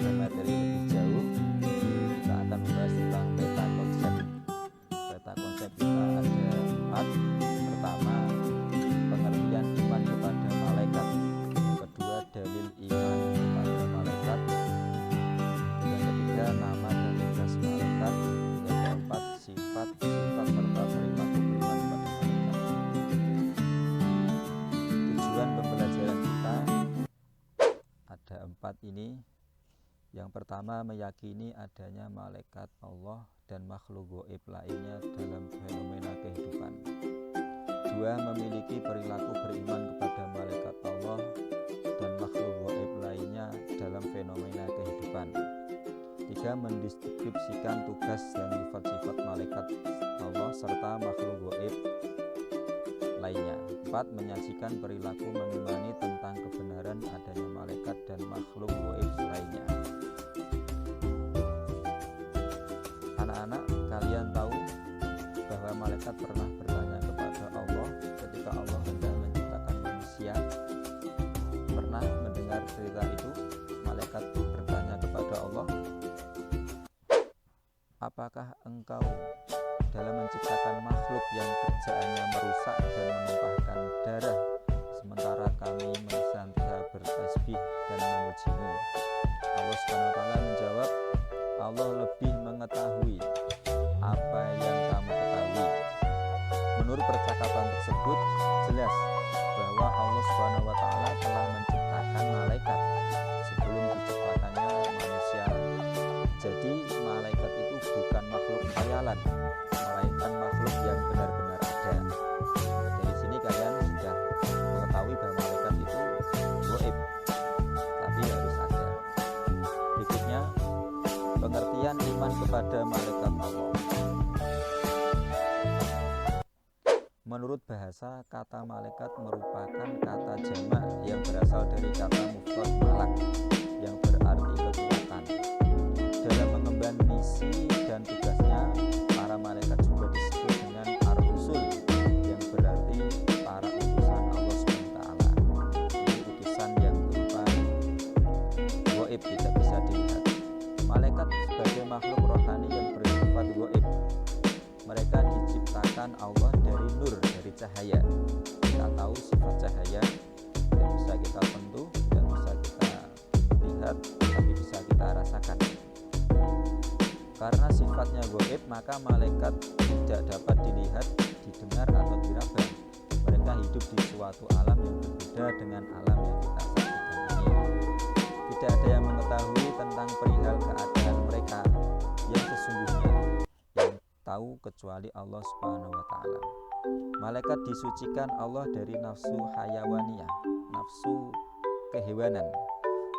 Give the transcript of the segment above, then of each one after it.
ke materi lebih jauh, kita akan membahas tentang peta konsep. Peta konsep kita ada 4. Pertama, pengertian iman kepada malaikat. Yang kedua, dalil iman kepada malaikat. Yang ketiga, nama dan tugas malaikat. Yang keempat, sifat-sifat serta perilaku beriman kepada malaikat. Tujuan pembelajaran kita ada 4 ini. Yang pertama, meyakini adanya malaikat Allah dan makhluk gaib lainnya dalam fenomena kehidupan. 2. Memiliki perilaku beriman kepada malaikat Allah dan makhluk gaib lainnya dalam fenomena kehidupan. 3. Mendeskripsikan tugas dan sifat-sifat malaikat Allah serta makhluk gaib lainnya. 4. Menyajikan perilaku mengimani tentang kebenaran adanya malaikat dan makhluk gaib lainnya. Anak-anak, kalian tahu bahwa malaikat pernah bertanya kepada Allah ketika Allah hendak menciptakan manusia? Pernah mendengar cerita itu? Malaikat bertanya kepada Allah, apakah engkau dalam menciptakan makhluk yang kerjaannya merusak dan menumpahkan darah, sementara kami senantiasa bertasbih dan memujimu? Allah SWT menjawab, Allah lebih mengetahui apa yang kamu ketahui. Menurut percakapan tersebut jelas bahwa Allah SWT telah menciptakan malaikat sebelum diciptakannya manusia. Jadi malaikat itu bukan makhluk khayalan, melainkan makhluk yang benar-benar ada. Dari sini kalian sudah mengetahui bahwa malaikat itu gaib, tapi harus ada. Berikutnya, pengertian iman kepada malaikat Allah. Menurut bahasa, kata malaikat merupakan kata jamak yang berasal dari kata mufrad malak yang berarti kekuatan. Dalam mengemban misi dan tugasnya, para malaikat juga disebut dengan ar-rusul yang berarti para utusan Allah SWT. Ini utusan yang berupa gaib, tidak bisa dilihat. Malaikat sebagai makhluk rohani yang bersifat gaib. Mereka diciptakan Allah dari nur, dari cahaya. Kita tahu sifat cahaya tidak bisa kita sentuh, tidak bisa kita lihat, tapi bisa kita rasakan. Karena sifatnya gaib, maka malaikat tidak dapat dilihat, didengar atau diraba. Mereka hidup di suatu alam yang berbeda dengan alam yang kita saksikan ini. Tidak ada yang mengetahui tentang perihal keadaan mereka yang sesungguhnya, yang tahu kecuali Allah SWT. Malaikat disucikan Allah dari nafsu hayawaniyah, nafsu kehewanan,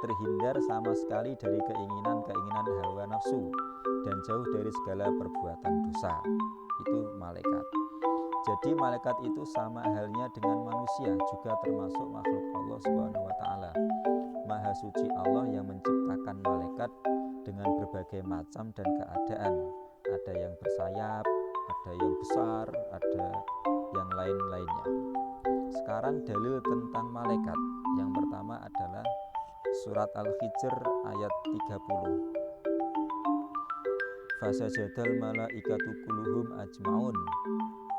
terhindar sama sekali dari keinginan-keinginan hawa nafsu, dan jauh dari segala perbuatan dosa. Itu malaikat. Jadi malaikat itu sama halnya dengan manusia, juga termasuk makhluk Allah SWT. Maha suci Allah yang menciptakan malaikat dengan berbagai macam dan keadaan. Ada yang bersayap, ada yang besar, ada yang lain-lainnya. Sekarang dalil tentang malaikat. Yang pertama adalah surat Al-Hijr ayat 30. Fasajadal malaikatu kulluhum ajmaun.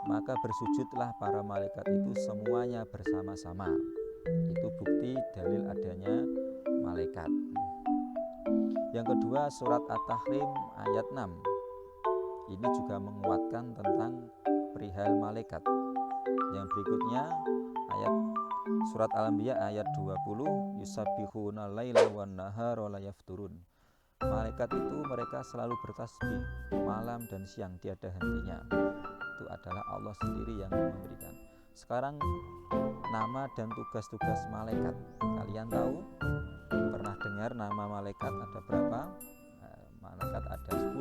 Maka bersujudlah para malaikat itu semuanya bersama-sama. Itu bukti dalil adanya malaikat. Yang kedua, surat At-Tahrim ayat 6. Ini juga menguatkan tentang perihal malaikat. Yang berikutnya ayat surat Al-Anbiya ayat 20, yusabbihuna laila wan nahara la yafturun. Malaikat itu mereka selalu bertasbih malam dan siang, tiada hentinya. Itu adalah Allah sendiri yang memberikan. Sekarang nama dan tugas-tugas malaikat. Kalian tahu? Pernah dengar nama malaikat ada berapa? Malaikat ada 10.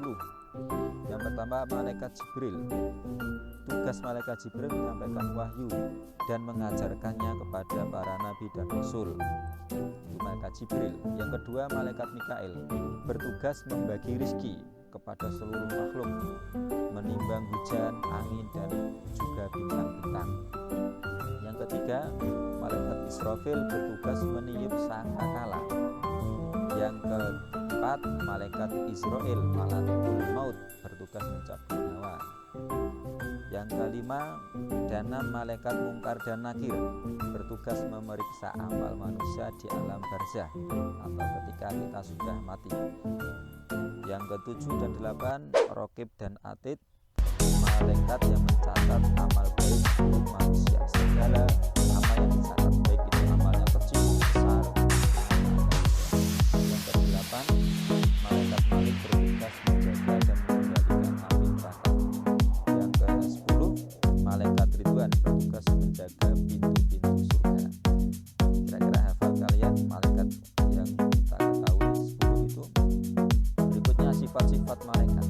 Yang pertama, malaikat Jibril. Tugas malaikat Jibril menyampaikan wahyu dan mengajarkannya kepada para nabi dan rasul. Itu malaikat Jibril. Yang kedua, malaikat Mikail, bertugas membagi rizki kepada seluruh makhluk, menimbang hujan, angin, dan juga bintang-bintang. Yang ketiga, malaikat Israfil bertugas meniup sangkakala. Yang keempat, keempat, malaikat Israil malakul maut, bertugas mencabut nyawa. Yang kelima, dan malaikat mungkar dan nakir, bertugas memeriksa amal manusia di alam barzah atau ketika kita sudah mati. Yang ketujuh dan delapan, rokib dan atid, malaikat yang mencatat amal baik untuk manusia. Segala amal yang dicatat, baik itu amalnya kecil, besar. Yang kedelapan, malaikat malik bertugas menjaga dan mengendalikan api neraka. Yang ke-10, malaikat Ridwan bertugas menjaga pintu-pintu surga. Kira-kira hafal kalian malaikat yang kita ketahui 10 itu? Berikutnya sifat-sifat malaikat.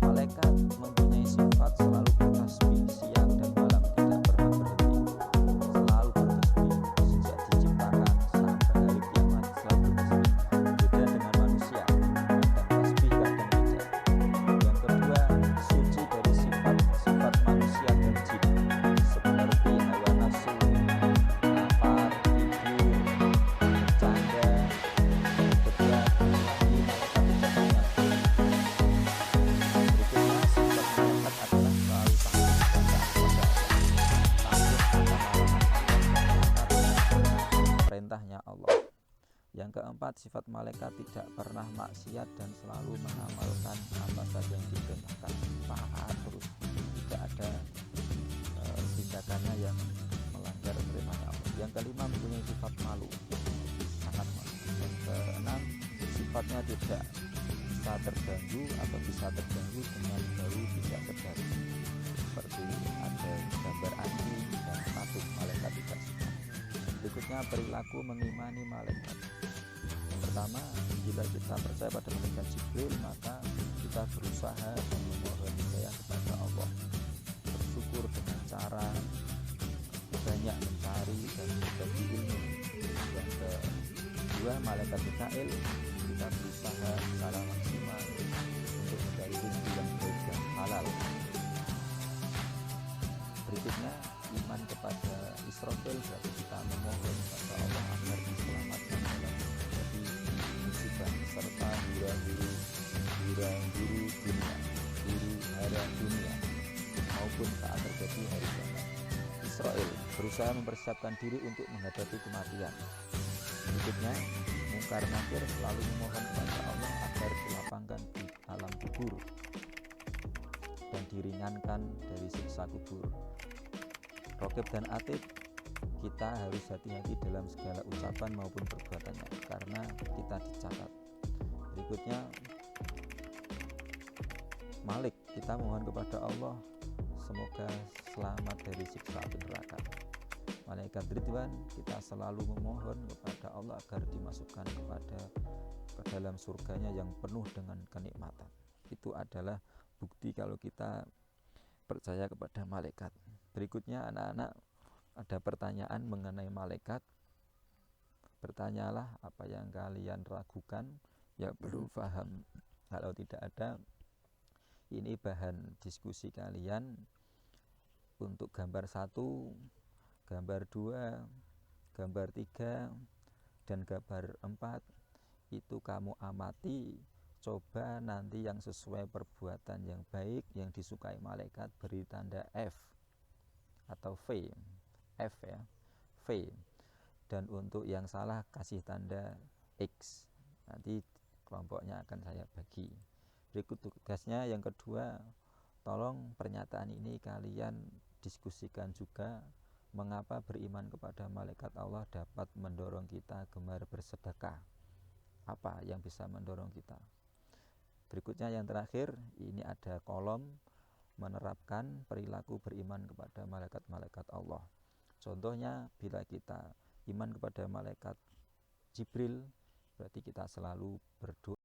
Malaikat mempunyai sifat selalu bertasbih siang dan malam, tidak pernah berhenti, selalu bertasbih sejak diciptakan sampai hari kiamat, selalu bertasbih. Beda dengan manusia, kadang tasbih kadang tidak. Yang kedua, suci dari sifat-sifat manusia dan jin, seperti hawa nafsu, lapar, tidur, bercanda, berdebat. Ini malaikat tidak punya. Berikutnya, sifat malaikat adalah selalu takut kepada Allah, takut akan perintahnya Allah. Yang keempat, sifat malaikat tidak pernah maksiat dan selalu mengamalkan apa saja yang diperintahkan, taat terus, tidak ada tindakannya yang melanggar perintahnya Allah. Yang kelima, mempunyai sifat malu, sangat malu. Yang keenam, sifatnya tidak bisa terganggu atau bisa terganggu dengan bau tidak sedap, seperti ada gambar anjing dan patut, malaikat tidak suka. Berikutnya, perilaku mengimani malaikat. Yang pertama, bila kita percaya pada malaikat Jibril, maka kita berusaha dan memohon hidayah kepada Allah, bersyukur dengan cara banyak mencari dan berbagi ilmu. Yang kedua, malaikat Mikail, kita berusaha secara maksimal untuk mencari rezeki yang baik dan halal. Berikutnya, iman kepada Israfil, berarti kita memohon kepada Allah agar diselamatkan dalam menghadapi musibah serta huru-hara dunia maupun saat terjadi hari kiamat. Israel berusaha mempersiapkan diri untuk menghadapi kematian. Berikutnya, mungkar nakir selalu memohon kepada Allah agar dilapangkan di alam kubur dan diringankan dari siksa kubur. Rokib dan atid, kita harus hati-hati dalam segala ucapan maupun perbuatannya karena kita dicatat. Berikutnya, Malik, kita mohon kepada Allah semoga selamat dari siksa api neraka. Malaikat Ridwan, kita selalu memohon kepada Allah agar dimasukkan ke dalam surganya yang penuh dengan kenikmatan. Itu adalah bukti kalau kita percaya kepada malaikat. Berikutnya, anak-anak, ada pertanyaan mengenai malaikat. Bertanyalah apa yang kalian ragukan, yang belum paham. Kalau tidak ada, ini bahan diskusi kalian untuk gambar 1, gambar 2, gambar 3, dan gambar 4. Itu kamu amati, coba nanti yang sesuai perbuatan yang baik, yang disukai malaikat, beri tanda F atau V, F ya, V. Dan untuk yang salah kasih tanda X. Nanti kelompoknya akan saya bagi. Berikut tugasnya yang kedua, tolong pernyataan ini kalian diskusikan juga. Mengapa beriman kepada malaikat Allah dapat mendorong kita gemar bersedekah? Apa yang bisa mendorong kita? Berikutnya yang terakhir, ini ada kolom menerapkan perilaku beriman kepada malaikat-malaikat Allah. Contohnya, bila kita iman kepada malaikat Jibril, berarti kita selalu berdoa